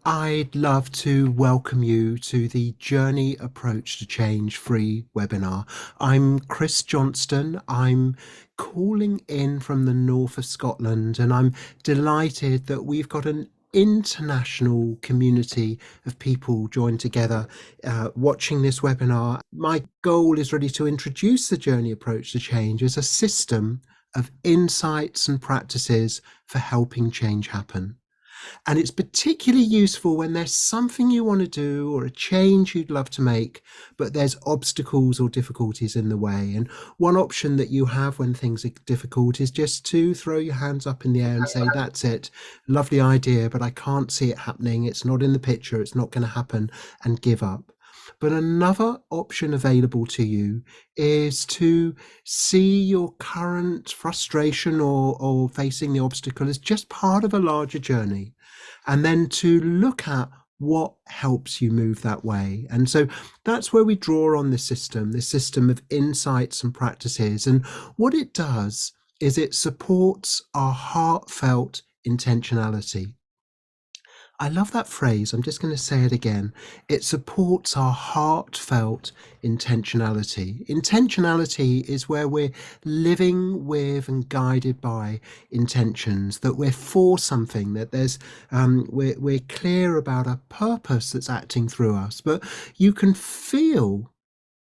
I'd love to welcome you to the Journey Approach to Change free webinar. I'm Chris Johnstone. I'm calling in from the north of Scotland, and I'm delighted that we've got an international community of people joined together watching this webinar. My goal is really to introduce the Journey Approach to Change as a system of insights and practices for helping change happen. And it's particularly useful when there's something you want to do or a change you'd love to make, but there's obstacles or difficulties in the way. And one option that you have when things are difficult is just to throw your hands up in the air and say, that's it, lovely idea, but I can't see it happening. It's not in the picture. It's not going to happen, and give up. But another option available to you is to see your current frustration or facing the obstacle as just part of a larger journey, and then to look at what helps you move that way. And so that's where we draw on this system of insights and practices. And what it does is it supports our heartfelt intentionality. I love that phrase. I'm just going to say it again. It supports our heartfelt intentionality. Intentionality is where we're living with and guided by intentions, that we're for something, that we're clear about a purpose that's acting through us. But you can feel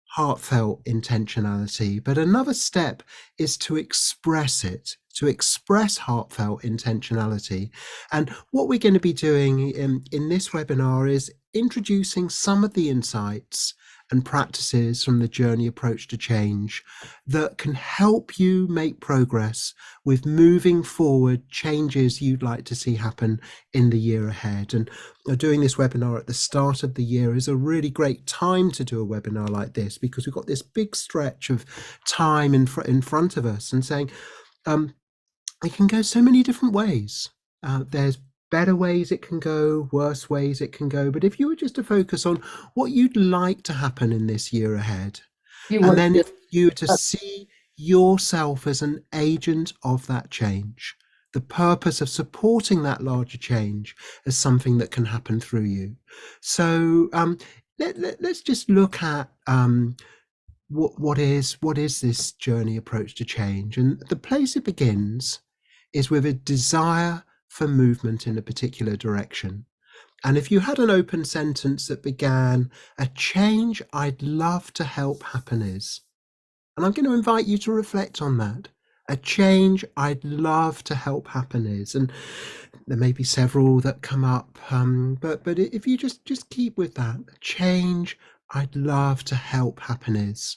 heartfelt intentionality, but another step is to express it, to express heartfelt intentionality. And what we're going to be doing in this webinar is introducing some of the insights and practices from the Journey Approach to Change that can help you make progress with moving forward changes you'd like to see happen in the year ahead. And doing this webinar at the start of the year is a really great time to do a webinar like this, because we've got this big stretch of time in front of us, and saying it can go so many different ways. There's better ways it can go, worse ways it can go. But if you were just to focus on what you'd like to happen in this year ahead, You and want then to, if you were to see yourself as an agent of that change, the purpose of supporting that larger change as something that can happen through you. So let's just look at what is this Journey Approach to Change. And the place it begins is with a desire for movement in a particular direction. And if you had an open sentence that began, "A change I'd love to help happen is," and I'm going to invite you to reflect on that. A change I'd love to help happen is, and there may be several that come up, but if you just keep with that, a change I'd love to help happen is.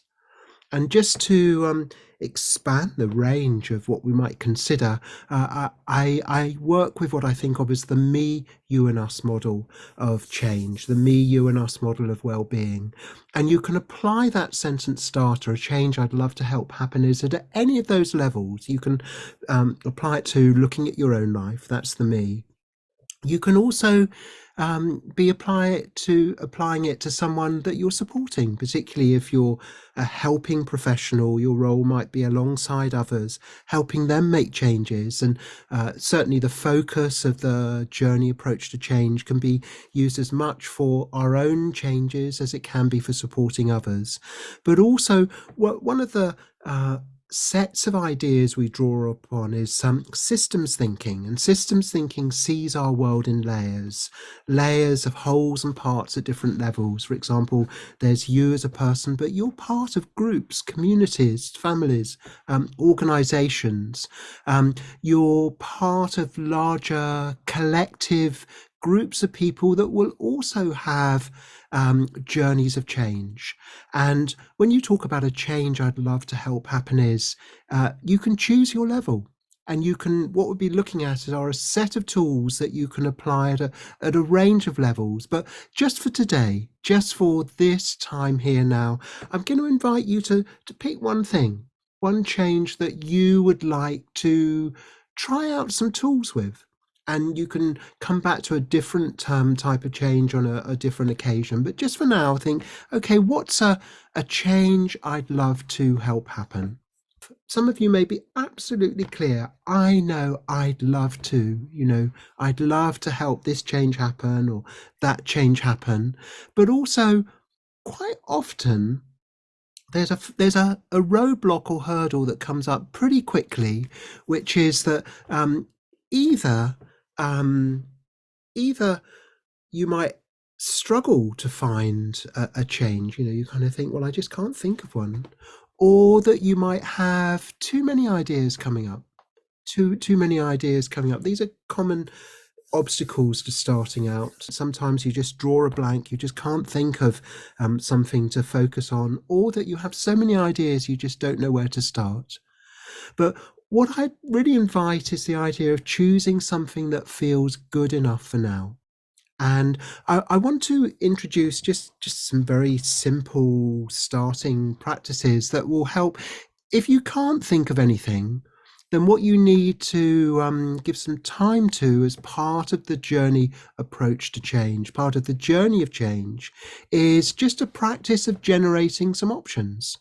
And just to expand the range of what we might consider, I work with what I think of as the me, you and us model of change, the me, you and us model of well-being. And you can apply that sentence starter, a change I'd love to help happen is, at any of those levels. You can apply it to looking at your own life. That's the me. You can also be applying it to someone that you're supporting, particularly if you're a helping professional. Your role might be alongside others, helping them make changes. And certainly the focus of the Journey Approach to Change can be used as much for our own changes as it can be for supporting others. But also, one of the sets of ideas we draw upon is some systems thinking, and systems thinking sees our world in layers of wholes and parts at different levels. For example, there's you as a person, but you're part of groups, communities, families, organizations. You're part of larger collective groups of people that will also have journeys of change. And when you talk about a change I'd love to help happen is, you can choose your level. And what we'll be looking at are a set of tools that you can apply at a range of levels. But just for today, just for this time here now, I'm going to invite you to pick one thing, one change that you would like to try out some tools with. And you can come back to a different type of change on a different occasion. But just for now, think, okay, what's a change I'd love to help happen? Some of you may be absolutely clear. I know I'd love to, I'd love to help this change happen or that change happen. But also, quite often, there's a roadblock or hurdle that comes up pretty quickly, which is that either um, either you might struggle to find a change. You kind of think, well, I just can't think of one, or that you might have too many ideas coming up. Too many ideas coming up. These are common obstacles to starting out. Sometimes you just draw a blank, you just can't think of something to focus on, or that you have so many ideas you just don't know where to start. But what I really invite is the idea of choosing something that feels good enough for now. And I want to introduce just some very simple starting practices that will help. If you can't think of anything, then what you need to give some time to as part of the journey approach to change, part of the journey of change, is just a practice of generating options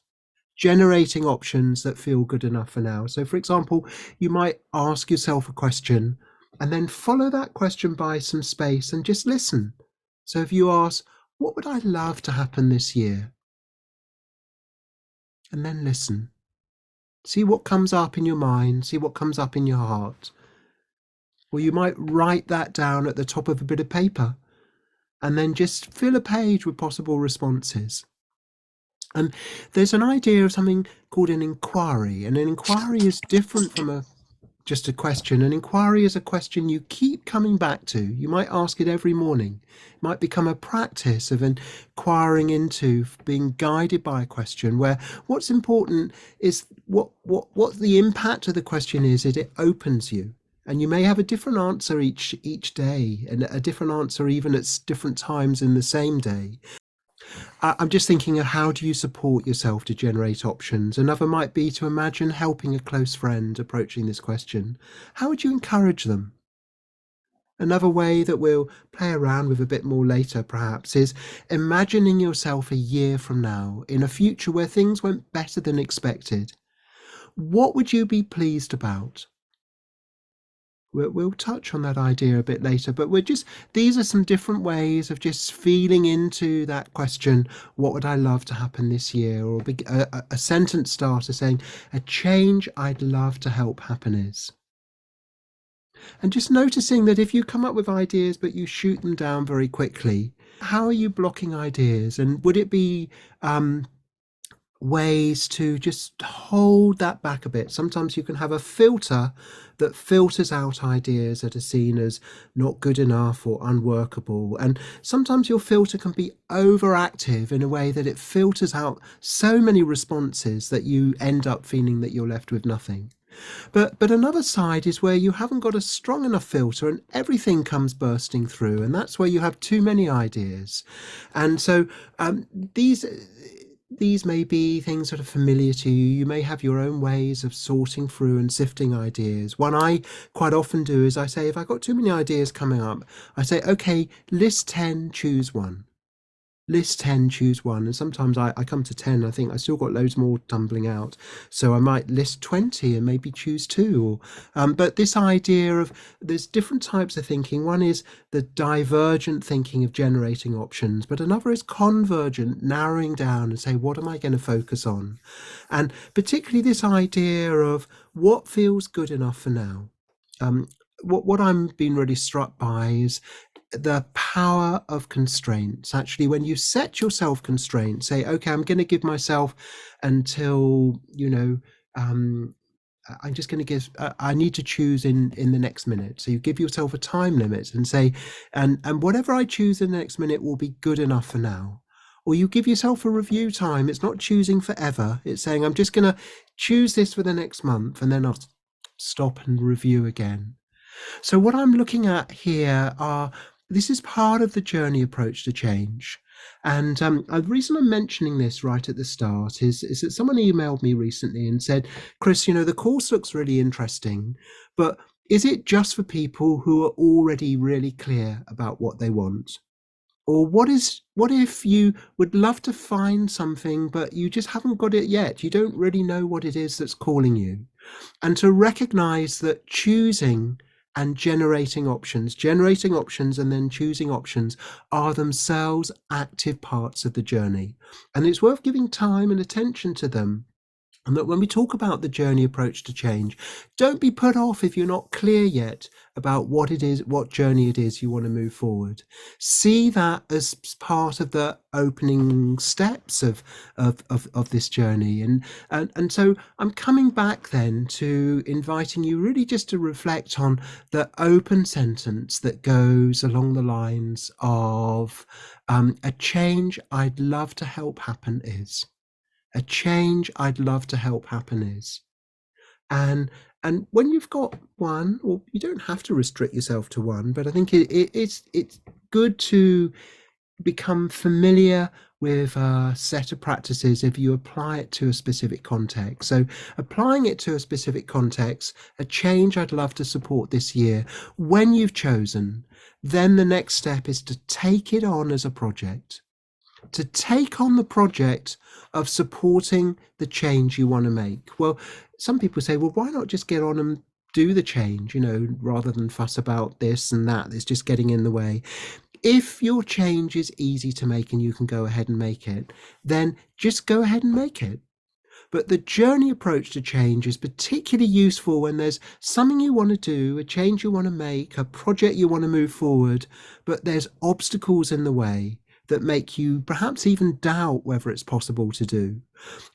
that feel good enough for now. So, for example, you might ask yourself a question and then follow that question by some space and just listen. So, if you ask, what would I love to happen this year? And then listen. See what comes up in your mind, see what comes up in your heart. Or you might write that down at the top of a bit of paper and then just fill a page with possible responses. And there's an idea of something called an inquiry, and an inquiry is different from just a question. An inquiry is a question you keep coming back to. You might ask it every morning. It might become a practice of inquiring into, being guided by a question, where what's important is what the impact of the question is. It opens you. And you may have a different answer each day, and a different answer even at different times in the same day. I'm just thinking of, how do you support yourself to generate options? Another might be to imagine helping a close friend approaching this question. How would you encourage them? Another way that we'll play around with a bit more later, perhaps, is imagining yourself a year from now in a future where things went better than expected. What would you be pleased about? We'll touch on that idea a bit later, but these are some different ways of just feeling into that question. What would I love to happen this year? Or a sentence starter saying, a change I'd love to help happen is. And just noticing that if you come up with ideas, but you shoot them down very quickly, how are you blocking ideas? And would it be ways to just hold that back a bit? Sometimes you can have a filter that filters out ideas that are seen as not good enough or unworkable. And sometimes your filter can be overactive in a way that it filters out so many responses that you end up feeling that you're left with nothing. But another side is where you haven't got a strong enough filter and everything comes bursting through, and that's where you have too many ideas. And so these these may be things that are familiar to you. You may have your own ways of sorting through and sifting ideas. One I quite often do is I say, if I've got too many ideas coming up, I say, okay, list 10, choose one. List 10, choose one. And sometimes I come to 10, I think I still got loads more tumbling out. So I might list 20 and maybe choose two. But this idea of, there's different types of thinking. One is the divergent thinking of generating options, but another is convergent, narrowing down and say, what am I going to focus on? And particularly this idea of what feels good enough for now. What I'm being really struck by is the power of constraints. Actually, when you set yourself constraints, say, okay, I'm going to give myself until, I'm just going to give, I need to choose in the next minute. So you give yourself a time limit and say, and whatever I choose in the next minute will be good enough for now. Or you give yourself a review time. It's not choosing forever. It's saying, I'm just going to choose this for the next month, and then I'll stop and review again. So what I'm looking at here this is part of the journey approach to change. And the reason I'm mentioning this right at the start is that someone emailed me recently and said, Chris, the course looks really interesting, but is it just for people who are already really clear about what they want? Or what if you would love to find something, but you just haven't got it yet? You don't really know what it is that's calling you. And to recognize that choosing and generating options and then choosing options are themselves active parts of the journey. And it's worth giving time and attention to them. And that when we talk about the journey approach to change, don't be put off if you're not clear yet about what it is, what journey it is you want to move forward. See that as part of the opening steps of this journey. And so I'm coming back then to inviting you really just to reflect on the open sentence that goes along the lines of a change I'd love to help happen is. A change I'd love to help happen is. And and when you've got one, or you don't have to restrict yourself to one, but I think it's good to become familiar with a set of practices if you apply it to a specific context. So applying it to a specific context, a change I'd love to support this year, when you've chosen, then the next step is to take it on as a project, to take on the project of supporting the change you want to make. Well, some people say, well, why not just get on and do the change, rather than fuss about this and that, it's just getting in the way. If your change is easy to make and you can go ahead and make it, then just go ahead and make it. But the journey approach to change is particularly useful when there's something you want to do, a change you want to make, a project you want to move forward, but there's obstacles in the way that make you perhaps even doubt whether it's possible to do.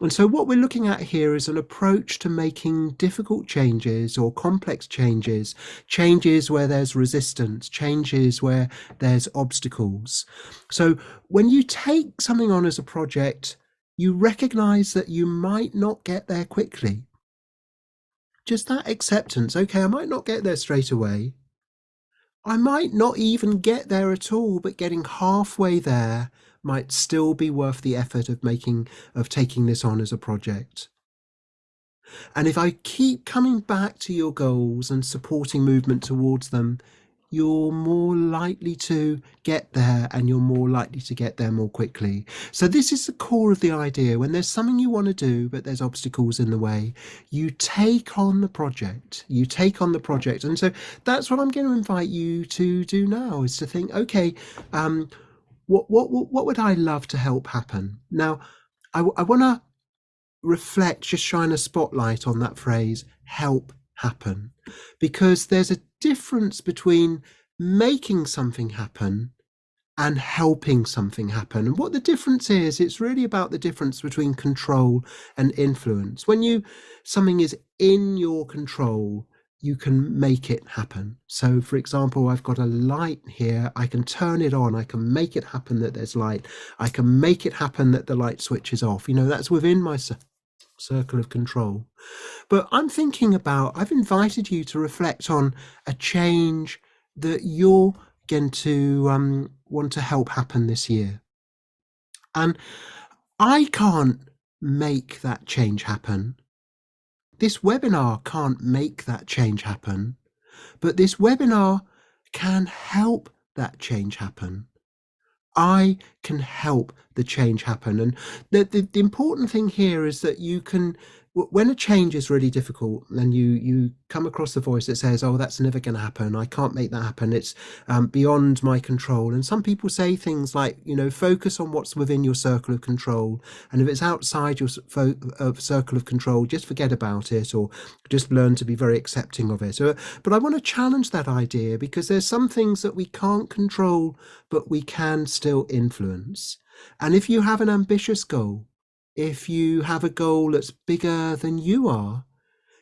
And so what we're looking at here is an approach to making difficult changes or complex changes, changes where there's resistance, changes where there's obstacles. So when you take something on as a project, you recognize that you might not get there quickly. Just that acceptance. Okay, I might not get there straight away. I might not even get there at all, but getting halfway there might still be worth the effort of taking this on as a project. And if I keep coming back to your goals and supporting movement towards them, you're more likely to get there, and you're more likely to get there more quickly. So this is the core of the idea. When there's something you want to do, but there's obstacles in the way, you take on the project. You take on the project. And so that's what I'm going to invite you to do now, is to think, okay, what would I love to help happen? Now, I want to reflect, just shine a spotlight on that phrase, help happen, because there's a difference between making something happen and helping something happen. And what the difference is, it's really about the difference between control and influence. When something is in your control, you can make it happen. So for example, I've got a light here, I can turn it on, I can make it happen that there's light, I can make it happen that the light switches off. That's within my circle of control. But I've invited you to reflect on a change that you're going to want to help happen this year. And I can't make that change happen. This webinar can't make that change happen, but this webinar can help that change happen. I can help the change happen. And the important thing here is that you can, when a change is really difficult and you come across the voice that says, oh, that's never going to happen, I can't make that happen, it's beyond my control. And some people say things like, focus on what's within your circle of control, and if it's outside your circle of control, just forget about it, or just learn to be very accepting of it. But I want to challenge that idea, because there's some things that we can't control but we can still influence. And if you have an ambitious goal, if you have a goal that's bigger than you are,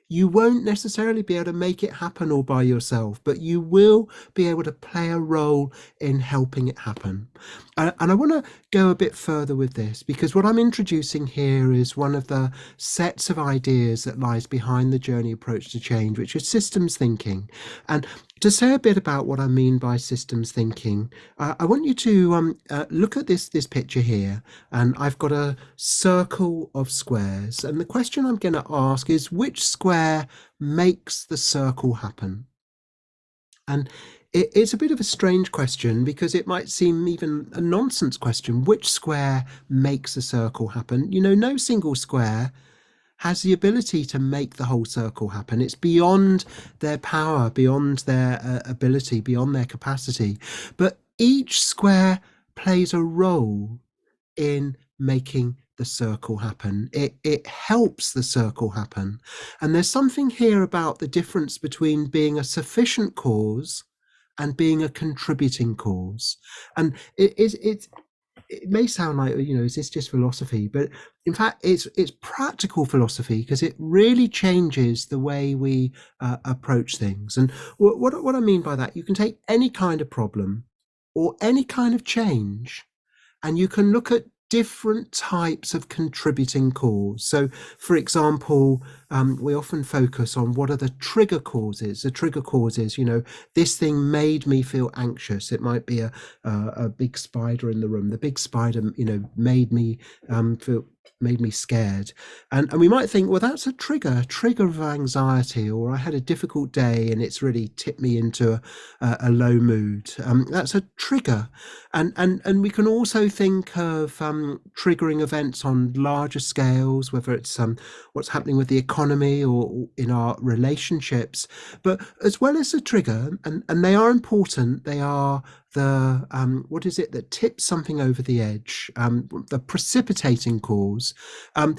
you won't necessarily be able to make it happen all by yourself, but you will be able to play a role in helping it happen. And I want to go a bit further with this, because what I'm introducing here is one of the sets of ideas that lies behind the journey approach to change, which is systems thinking. And to say a bit about what I mean by systems thinking, I want you to look at this picture here, and I've got a circle of squares, and the question I'm going to ask is, which square makes the circle happen? And It's a bit of a strange question because it might seem even a nonsense question. Which square makes a circle happen? No single square has the ability to make the whole circle happen. It's beyond their power, beyond their ability, beyond their capacity. But each square plays a role in making the circle happen. It helps the circle happen. And there's something here about the difference between being a sufficient cause and being a contributing cause. And it may sound like, is this just philosophy? But in fact, it's practical philosophy because it really changes the way we approach things. And what I mean by that, you can take any kind of problem or any kind of change, and you can look at different types of contributing cause. So, for example, we often focus on what are the trigger causes. The trigger causes, this thing made me feel anxious. It might be a big spider in the room. The big spider, made me feel made me scared, and we might think, well, that's a trigger of anxiety, or I had a difficult day and it's really tipped me into a low mood. That's a trigger. And we can also think of triggering events on larger scales, whether it's what's happening with the economy or in our relationships. But as well as a trigger, and they are important, they are the what is it that tips something over the edge, the precipitating cause. Um,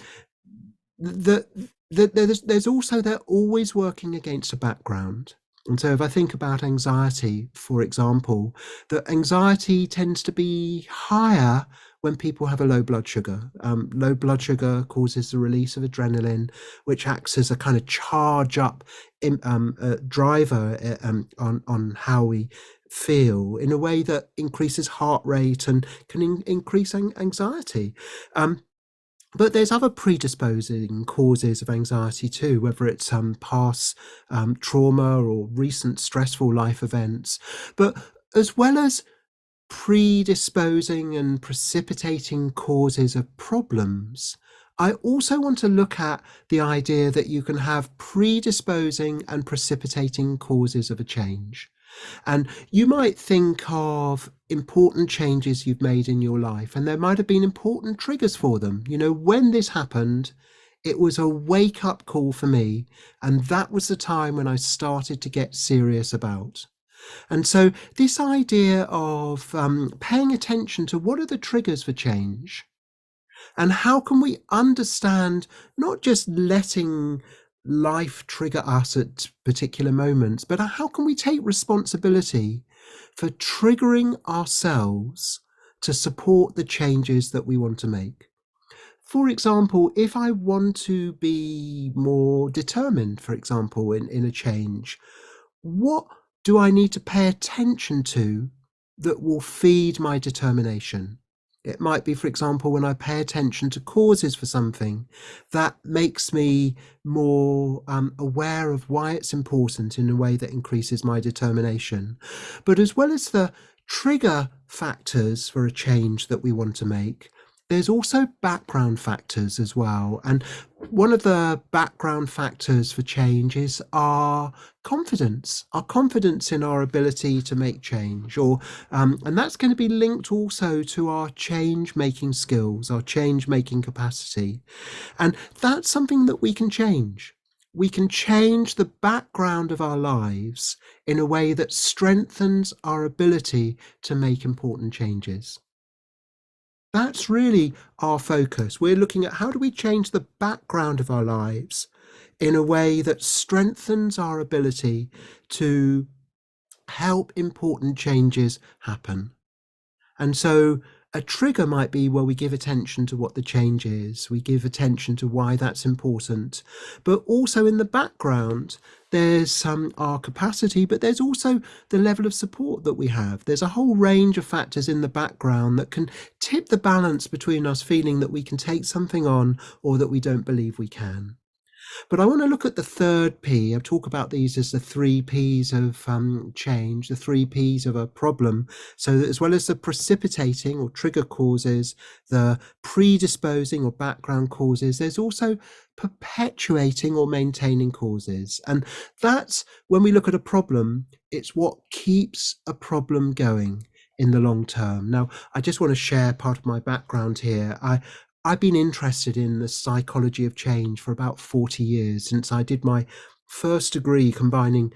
the, there's also, they're always working against a background. And so if I think about anxiety, for example, that anxiety tends to be higher when people have a low blood sugar. Low blood sugar causes the release of adrenaline, which acts as a kind of charge up driver on how we feel in a way that increases heart rate and can increase anxiety. But there's other predisposing causes of anxiety too, whether it's past trauma or recent stressful life events. But as well as predisposing and precipitating causes of problems, I also want to look at the idea that you can have predisposing and precipitating causes of a change. And you might think of important changes you've made in your life, and there might have been important triggers for them. When this happened, it was a wake up call for me. And that was the time when I started to get serious about. And so, this idea of paying attention to what are the triggers for change, and how can we understand not just letting life trigger us at particular moments, but how can we take responsibility for triggering ourselves to support the changes that we want to make? For example, if I want to be more determined, for example, in a change, what do I need to pay attention to that will feed my determination? It might be, for example, when I pay attention to causes for something, that makes me more aware of why it's important in a way that increases my determination. But as well as the trigger factors for a change that we want to make, there's also background factors as well. And one of the background factors for change is our confidence in our ability to make change, and that's going to be linked also to our change making skills, our change making capacity. And that's something that we can change. We can change the background of our lives in a way that strengthens our ability to make important changes. That's really our focus. We're looking at how do we change the background of our lives in a way that strengthens our ability to help important changes happen. And so a trigger might be where we give attention to what the change is, we give attention to why that's important. But also in the background, there's our capacity, but there's also the level of support that we have. There's a whole range of factors in the background that can tip the balance between us feeling that we can take something on or that we don't believe we can. But I want to look at the third P. I talk about these as the three Ps of change, the three Ps of a problem. So that as well as the precipitating or trigger causes, the predisposing or background causes, there's also perpetuating or maintaining causes. And that's when we look at a problem, it's what keeps a problem going in the long term. Now, I just want to share part of my background here. I've been interested in the psychology of change for about 40 years, since I did my first degree combining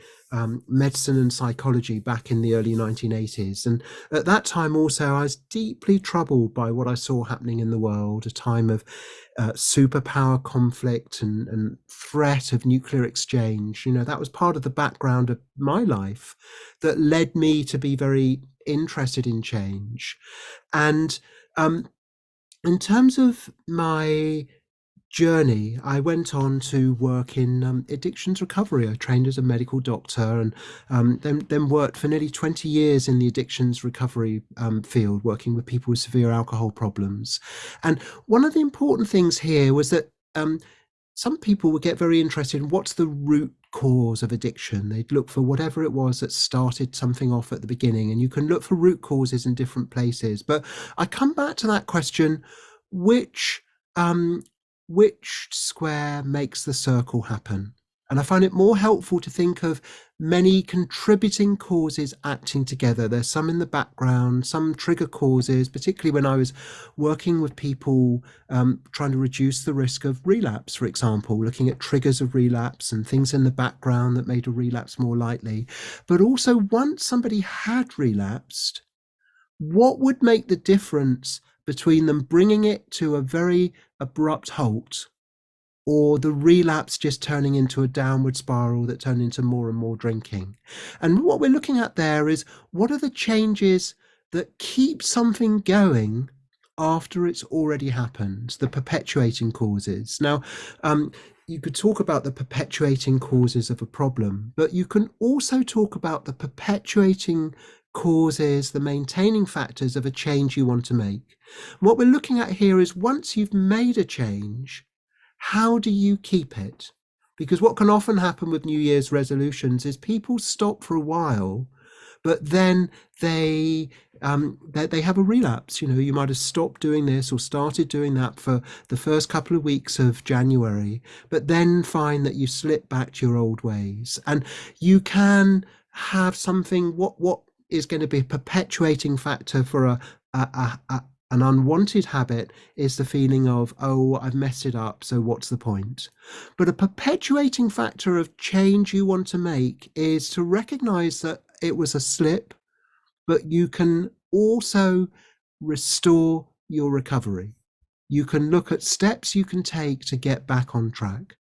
medicine and psychology back in the early 1980s. And at that time also, I was deeply troubled by what I saw happening in the world, a time of superpower conflict and threat of nuclear exchange. You know, that was part of the background of my life that led me to be very interested in change. And um, in terms of my journey, I went on to work in addictions recovery. I trained as a medical doctor, and then worked for nearly 20 years in the addictions recovery field, working with people with severe alcohol problems. And one of the important things here was that some people would get very interested in what's the root cause of addiction. They'd look for whatever it was that started something off at the beginning, and you can look for root causes in different places. But I come back to that question: which um, which square makes the circle happen? And I find it more helpful to think of many contributing causes acting together. There's some in the background, some trigger causes, particularly when I was working with people trying to reduce the risk of relapse, for example, looking at triggers of relapse and things in the background that made a relapse more likely. But also, once somebody had relapsed, what would make the difference between them bringing it to a very abrupt halt, or the relapse just turning into a downward spiral that turned into more and more drinking? And what we're looking at there is, what are the changes that keep something going after it's already happened, the perpetuating causes. Now, you could talk about the perpetuating causes of a problem, but you can also talk about the perpetuating causes, the maintaining factors of a change you want to make. What we're looking at here is, once you've made a change, how do you keep it? Because what can often happen with New Year's resolutions is people stop for a while, but then they have a relapse. You know, you might have stopped doing this or started doing that for the first couple of weeks of January, but then find that you slip back to your old ways. And you can have something, what is going to be a perpetuating factor for an unwanted habit is the feeling of, oh, I've messed it up, so what's the point? But a perpetuating factor of change you want to make is to recognize that it was a slip, but you can also restore your recovery. You can look at steps you can take to get back on track.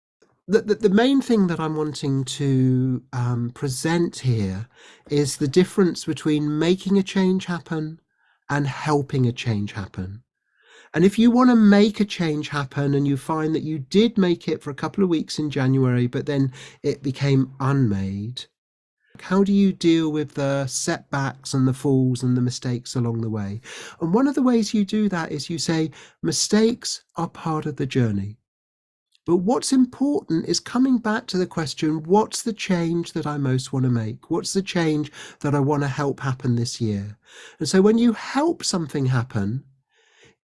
The main thing that I'm wanting to present here is the difference between making a change happen and helping a change happen. And if you want to make a change happen and you find that you did make it for a couple of weeks in January, but then it became unmade, how do you deal with the setbacks and the falls and the mistakes along the way? And one of the ways you do that is you say, mistakes are part of the journey. But what's important is coming back to the question, what's the change that I most want to make? What's the change that I want to help happen this year? And so when you help something happen,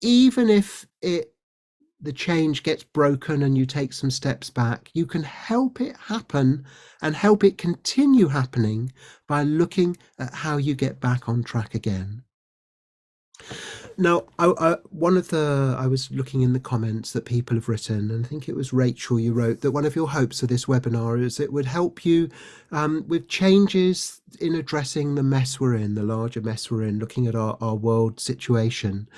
even if the change gets broken and you take some steps back, you can help it happen and help it continue happening by looking at how you get back on track again. Now, I was looking in the comments that people have written, and I think it was Rachel, you wrote that one of your hopes of this webinar is it would help you with changes in addressing the mess we're in, the larger mess we're in, looking at our world situation.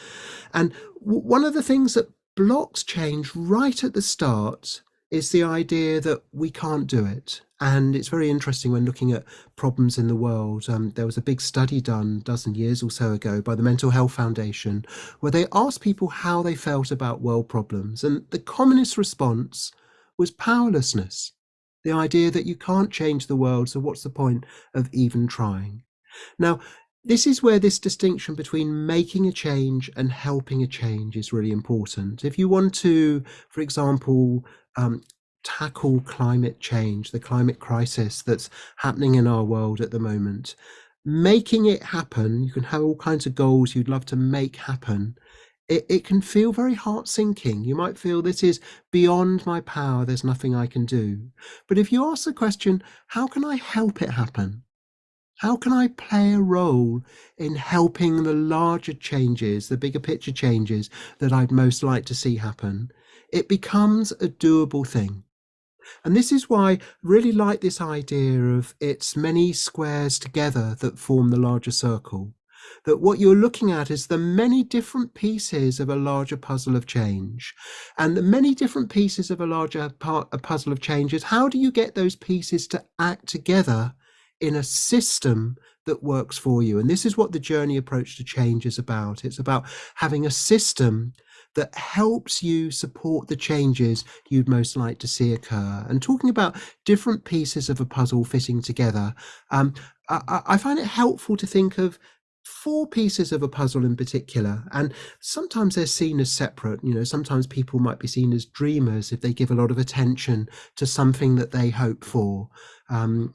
And one of the things that blocks change right at the start is the idea that we can't do it. And it's very interesting when looking at problems in the world. There was a big study done a dozen years or so ago by the Mental Health Foundation, where they asked people how they felt about world problems. And the commonest response was powerlessness. The idea that you can't change the world, so what's the point of even trying? Now, this is where this distinction between making a change and helping a change is really important. If you want to, for example, tackle climate change, the climate crisis that's happening in our world at the moment, making it happen, you can have all kinds of goals you'd love to make happen. It can feel very heart sinking. You might feel this is beyond my power, there's nothing I can do. But if you ask the question, how can I help it happen? How can I play a role in helping the larger changes, the bigger picture changes that I'd most like to see happen? It becomes a doable thing. And this is why I really like this idea of it's many squares together that form the larger circle. That what you're looking at is the many different pieces of a larger puzzle of change. And the many different pieces of a larger a puzzle of change is how do you get those pieces to act together in a system that works for you? And this is what the journey approach to change is about. It's about having a system that helps you support the changes you'd most like to see occur. And talking about different pieces of a puzzle fitting together, um, I find it helpful to think of four pieces of a puzzle in particular, and sometimes they're seen as separate. Sometimes people might be seen as dreamers if they give a lot of attention to something that they hope for.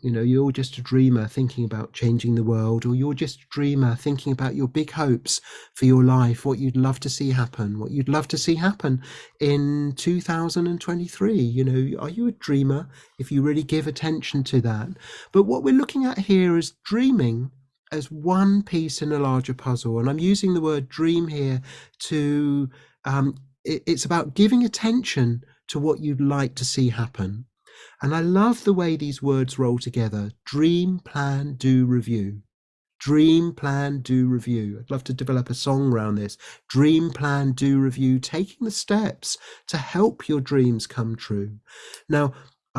You're just a dreamer thinking about changing the world, or you're just a dreamer thinking about your big hopes for your life, what you'd love to see happen, in 2023. Are you a dreamer if you really give attention to that? But what we're looking at here is dreaming as one piece in a larger puzzle. And I'm using the word dream here to, it's about giving attention to what you'd like to see happen. And I love the way these words roll together: dream, plan, do, review. Dream, plan, do, review. I'd love to develop a song around this. Dream, plan, do, review, taking the steps to help your dreams come true. Now,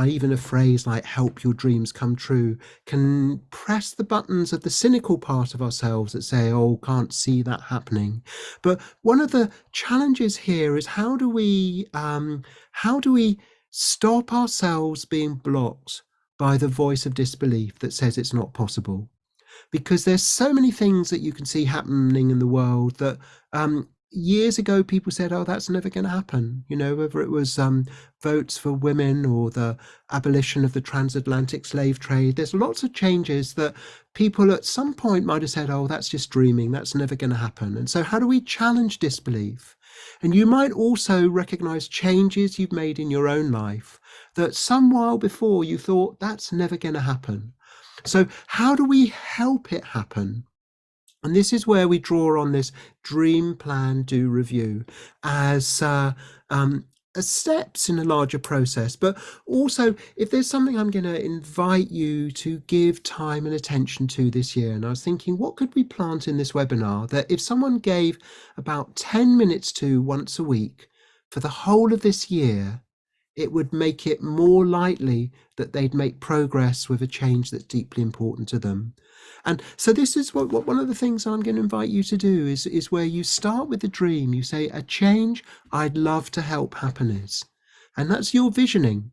even a phrase like help your dreams come true can press the buttons of the cynical part of ourselves that say, oh, can't see that happening. But one of the challenges here is how do we stop ourselves being blocked by the voice of disbelief that says it's not possible? Because there's so many things that you can see happening in the world that years ago people said, oh, that's never going to happen. Whether it was votes for women or the abolition of the transatlantic slave trade, there's lots of changes that people at some point might have said, oh, that's just dreaming, that's never going to happen. And so how do we challenge disbelief? And you might also recognize changes you've made in your own life that some while before you thought that's never going to happen. So how do we help it happen? And this is where we draw on this dream, plan, do, review as steps in a larger process. But also, if there's something I'm going to invite you to give time and attention to this year, and I was thinking, what could we plant in this webinar that if someone gave about 10 minutes to once a week for the whole of this year, it would make it more likely that they'd make progress with a change that's deeply important to them. And so this is what one of the things I'm going to invite you to do is where you start with the dream. You say, a change I'd love to help happen is. And that's your visioning.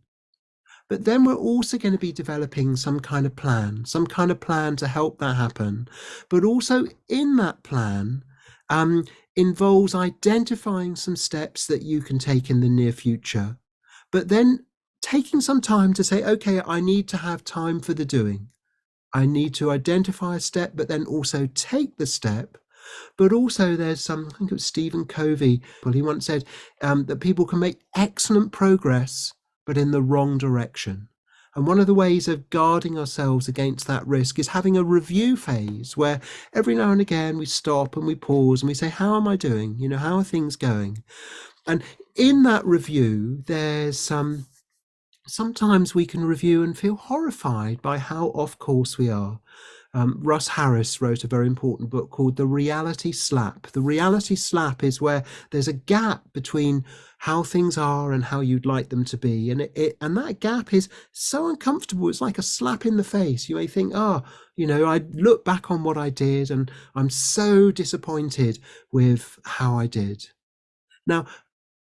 But then we're also going to be developing some kind of plan to help that happen. But also in that plan involves identifying some steps that you can take in the near future. But then taking some time to say, okay, I need to have time for the doing. I need to identify a step, but then also take the step. But also there's I think it was Stephen Covey, well, he once said that people can make excellent progress, but in the wrong direction. And one of the ways of guarding ourselves against that risk is having a review phase where every now and again we stop and we pause and we say, how am I doing? How are things going? And in that review, there's sometimes we can review and feel horrified by how off course we are. Russ Harris wrote a very important book called The Reality Slap. The reality slap is where there's a gap between how things are and how you'd like them to be. And and that gap is so uncomfortable. It's like a slap in the face. You may think, I look back on what I did and I'm so disappointed with how I did. Now,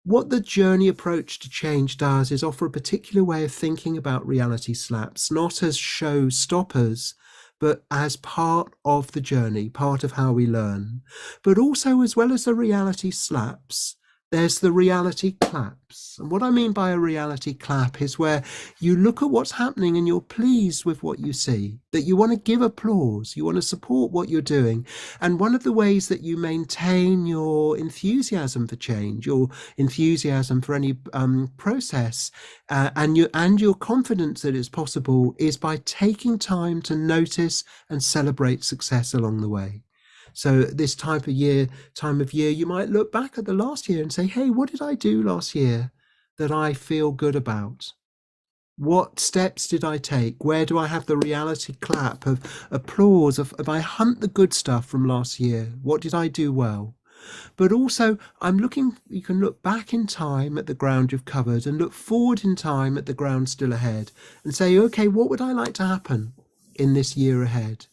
what the journey approach to change does is offer a particular way of thinking about reality slaps, not as show stoppers, but as part of the journey, part of how we learn. But also, as well as the reality slaps, there's the reality claps. And what I mean by a reality clap is where you look at what's happening and you're pleased with what you see, that you want to give applause, you want to support what you're doing. And one of the ways that you maintain your enthusiasm for change, your enthusiasm for any process, and your confidence that it's possible, is by taking time to notice and celebrate success along the way. So this time of year, you might look back at the last year and say, hey, what did I do last year that I feel good about? What steps did I take? Where do I have the reality clap of applause of I hunt the good stuff from last year? What did I do well? But also, you can look back in time at the ground you've covered and look forward in time at the ground still ahead and say, okay, what would I like to happen in this year ahead?